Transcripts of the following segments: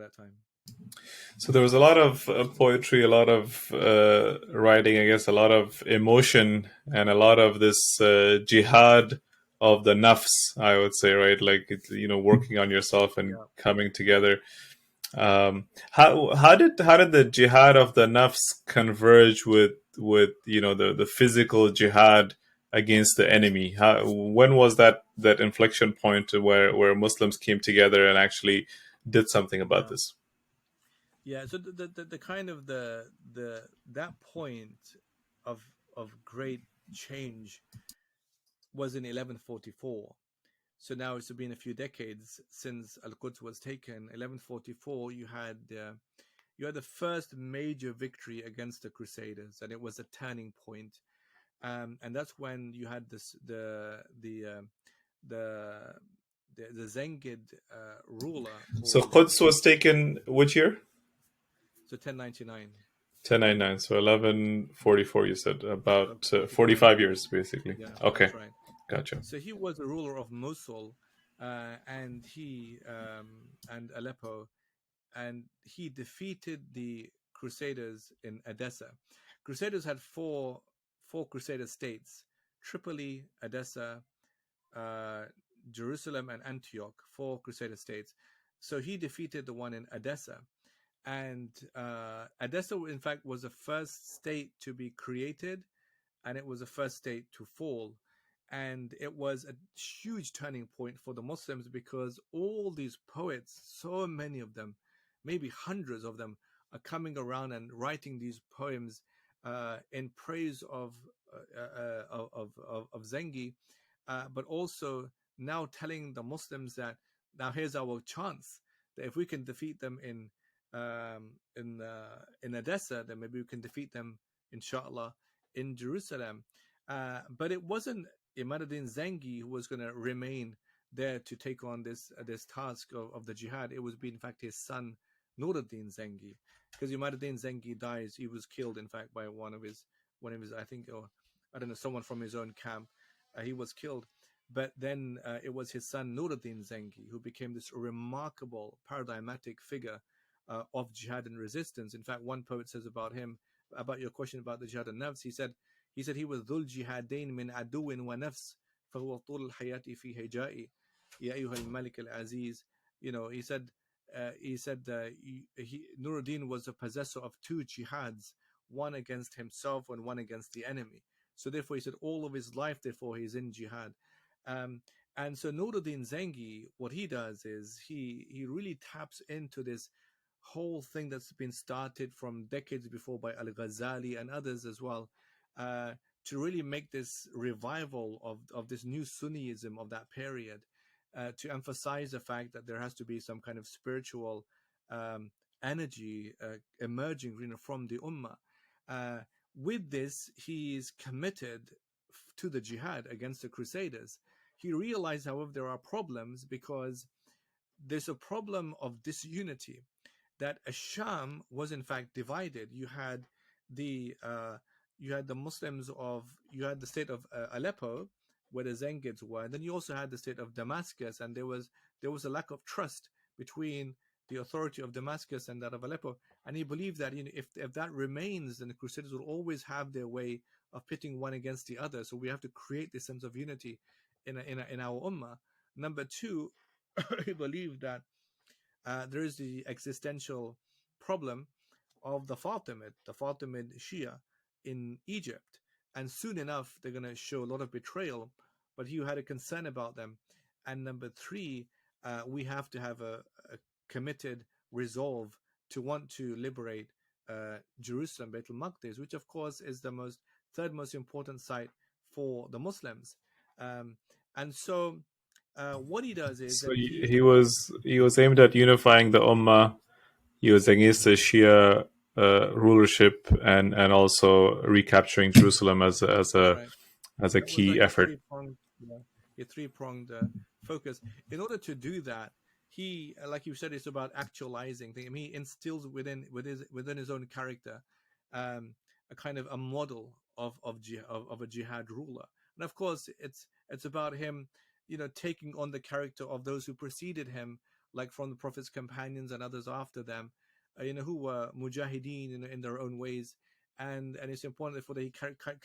that time. So there was a lot of poetry, a lot of writing, I guess, a lot of emotion, and a lot of this jihad of the nafs, I would say, right? Like, working on yourself and coming together. How did the jihad of the nafs converge with the physical jihad against the enemy? When was that inflection point where Muslims came together and actually did something about this? Yeah, so the kind of that point of great change was in 1144. So now it's been a few decades since Al-Quds was taken. 1144, you had the first major victory against the Crusaders, and it was a turning point. And that's when you had the Zengid ruler. So Quds was taken which year? So 1099. 1099. So 1144. You said about 45 years, basically. Yeah, okay, that's right. Gotcha. So he was a ruler of Mosul, and and Aleppo, and he defeated the Crusaders in Edessa. Crusaders had four Crusader states: Tripoli, Edessa, Jerusalem, and Antioch. 4 Crusader states. So he defeated the one in Edessa, and Edessa, in fact, was the first state to be created, and it was the first state to fall. And it was a huge turning point for the Muslims, because all these poets, so many of them, maybe hundreds of them, are coming around and writing these poems in praise of Zengī, but also now telling the Muslims that now here's our chance, that if we can defeat them in Edessa, then maybe we can defeat them, inshallah, in Jerusalem. But it wasn't Imaduddin Zengī who was going to remain there to take on this task of the jihad. It was, in fact, his son Nuruddin Zengī, because Imaduddin Zengī dies. He was killed, in fact, by one of his, I think, or I don't know, someone from his own camp. He was killed. But then it was his son Nuruddin Zengī who became this remarkable, paradigmatic figure of jihad and resistance. In fact, one poet says about him, about your question about the jihad and nafs, he said he was dhul jihadain min aduwin wa nafs fahuwa tul al-hayati fi hijai ya ayyuha al-malik al-aziz. He said Nuruddin was a possessor of 2 jihads, one against himself and one against the enemy. So therefore, he said all of his life, therefore, he's in jihad. And so Nuruddin Zengī, what he does is he really taps into this whole thing that's been started from decades before by Al-Ghazali and others as well, to really make this revival of this new Sunniism of that period, to emphasize the fact that there has to be some kind of spiritual energy emerging from the Ummah. With this, he is committed to the jihad against the Crusaders. He realized, however, there are problems, because there's a problem of disunity, that Asham was in fact divided. You had the Muslims you had the state of Aleppo, where the Zengids were, and then you also had the state of Damascus, and there was a lack of trust between the authority of Damascus and that of Aleppo. And he believed that if that remains, then the Crusaders will always have their way of pitting one against the other. So we have to create this sense of unity in our ummah. Number 2, he believed that there is the existential problem of the Fatimid Shia in Egypt, and soon enough they're going to show a lot of betrayal, but he had a concern about them. And number 3, we have to have a committed resolve to want to liberate Jerusalem, Beit al-Maqdis, which of course is the third most important site for the Muslims. And so what he does is so he was aimed at unifying the Ummah. He was against the Shia rulership, and also recapturing Jerusalem as a key effort. A three-pronged focus. In order to do that, he, like you said, it's about actualizing things. I mean, he instills within his own character a kind of a model of a jihad ruler. And of course, it's about him, taking on the character of those who preceded him, like from the Prophet's companions and others after them, who were mujahideen in their own ways, and it's important therefore that he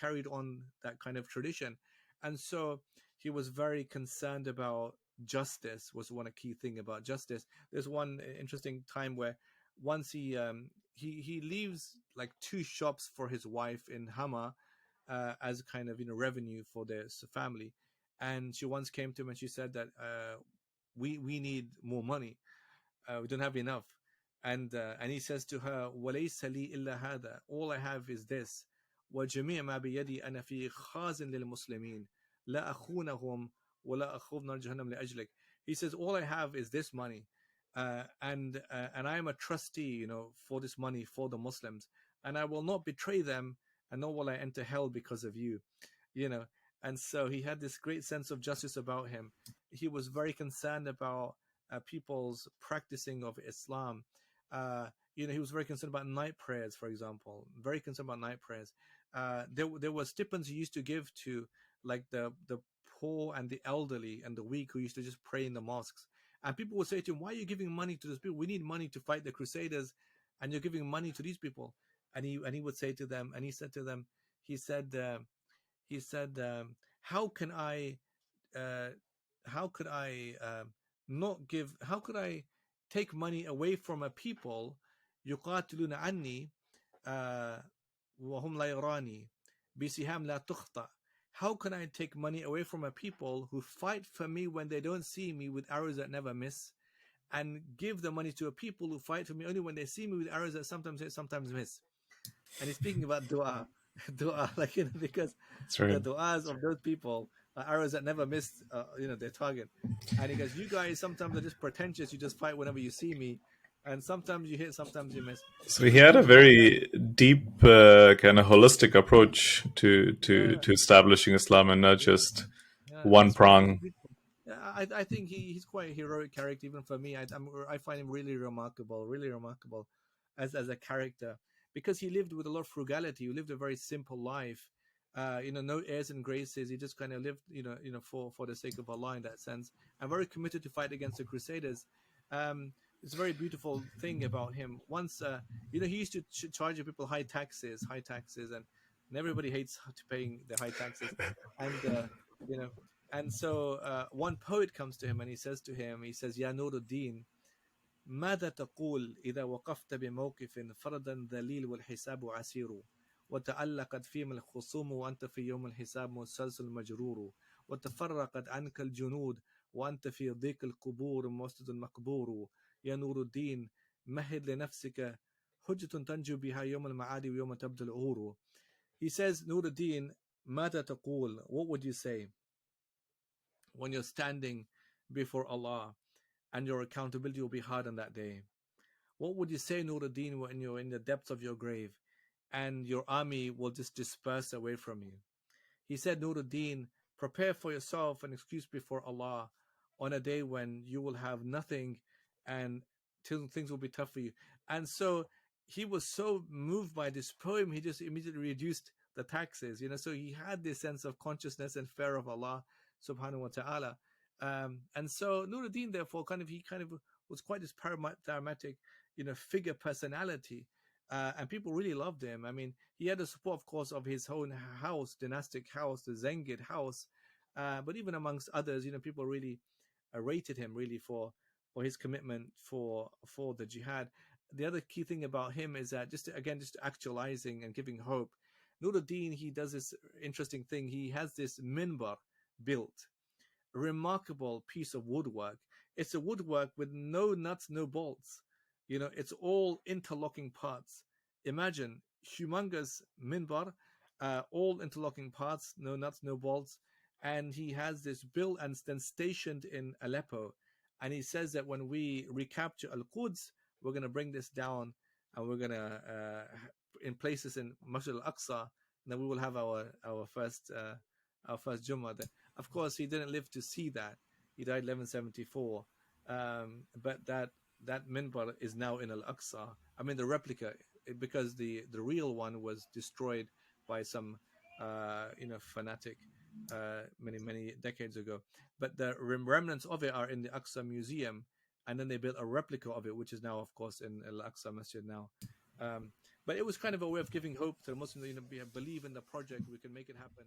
carried on that kind of tradition, and so he was very concerned about justice. Was one a key thing about justice. There's one interesting time where once he leaves like 2 shops for his wife in Hama, as kind of revenue for their family, and she once came to him and she said that we need more money, we don't have enough. And he says to her, وَلَيْسَ لِي إِلَّا هَذَا, all I have is this. وَجَمِيعَ مَا بِيَدِي أَنَا فِي خَازٍ لِلْمُسْلِمِينَ لَا أَخُونَهُمْ وَلَا أَخُوض نَارَ جَهَنَّمَ لِأَجْلِكَ. He says, all I have is this money, and I am a trustee, for this money for the Muslims, and I will not betray them, and nor will I enter hell because of you, you know. And so he had this great sense of justice about him. He was very concerned about people's practicing of Islam. He was very concerned about night prayers, for example. Very concerned about night prayers. There were stipends he used to give to like the poor and the elderly and the weak who used to just pray in the mosques. And people would say to him, "Why are you giving money to those people? We need money to fight the Crusaders, and you're giving money to these people." And he would say to them, and he said to them, he said, "How can I uh, how could I not give? How could I take money away from a people يقاتلون عني وهم لا يراني بسهام لا تخطأ? How can I take money away from a people who fight for me when they don't see me with arrows that never miss, and give the money to a people who fight for me only when they see me with arrows that sometimes hit, sometimes miss?" And he's speaking about dua, dua, like because That's the right. du'as of those people are arrows that never missed, their target. And he goes, "You guys sometimes are just pretentious. You just fight whenever you see me, and sometimes you hit, sometimes you miss." So He he was had a speaking about that. very deep, kind of holistic approach to Yeah, to establishing Islam, and not yeah, just yeah. one It's really prong. beautiful. Yeah, I think he's quite a heroic character even for me. I find him really remarkable as a character, because he lived with a lot of frugality. He lived a very simple life. No airs and graces. He just kind of lived, for the sake of Allah in that sense, and very committed to fight against the Crusaders. It's a very beautiful thing about him. Once, he used to charge people high taxes, and everybody hates to paying the high taxes, and you know and so one poet comes to him and he says to him, he says, "Ya Nur al-Din, ماذا تقول إذا وقفت بموقف فردا ذليل والحساب عسير وتعلقت فيما الخصوم وأنت في يوم الحساب مسلسل مجرور وتفرقت عنك الجنود وأنت في ضيق القبور مسجد مقبور يا نور الدين مهد لنفسك حجة تنجو بها يوم المعاد ويوم تبدو العور." He says, "Nur al-Din, ماذا تقول, what would you say when you're standing before Allah and your accountability will be hard on that day? What would you say, Nuruddin, when you're in the depths of your grave and your army will just disperse away from you?" He said, "Nuruddin, prepare for yourself an excuse before Allah on a day when you will have nothing and things will be tough for you." And so he was so moved by this poem, he just immediately reduced the taxes, so he had this sense of consciousness and fear of Allah subhanahu wa ta'ala. And so Nuruddin, therefore, he kind of was quite this paradigmatic, figure personality. And people really loved him. I mean, he had the support, of course, of his own house, dynastic house, the Zengid house. But even amongst others, people really rated him really for his commitment for the jihad. The other key thing about him is that just actualizing and giving hope. Nuruddin, he does this interesting thing. He has this minbar built, remarkable piece of woodwork. It's a woodwork with no nuts, no bolts. It's all interlocking parts. Imagine humongous minbar, all interlocking parts, no nuts, no bolts. And he has this built and then stationed in Aleppo. And he says that when we recapture Al-Quds, we're going to bring this down, and we're going to in places in Masjid al-Aqsa, and then we will have our first Jummah there. Of course, he didn't live to see that. He died 1174. But that minbar is now in Al-Aqsa. I mean, the replica, because the real one was destroyed by some fanatic many decades ago. But the remnants of it are in the Aqsa Museum, and then they built a replica of it, which is now, of course, in Al-Aqsa Masjid now. But it was kind of a way of giving hope to the Muslims, believe in the project, we can make it happen.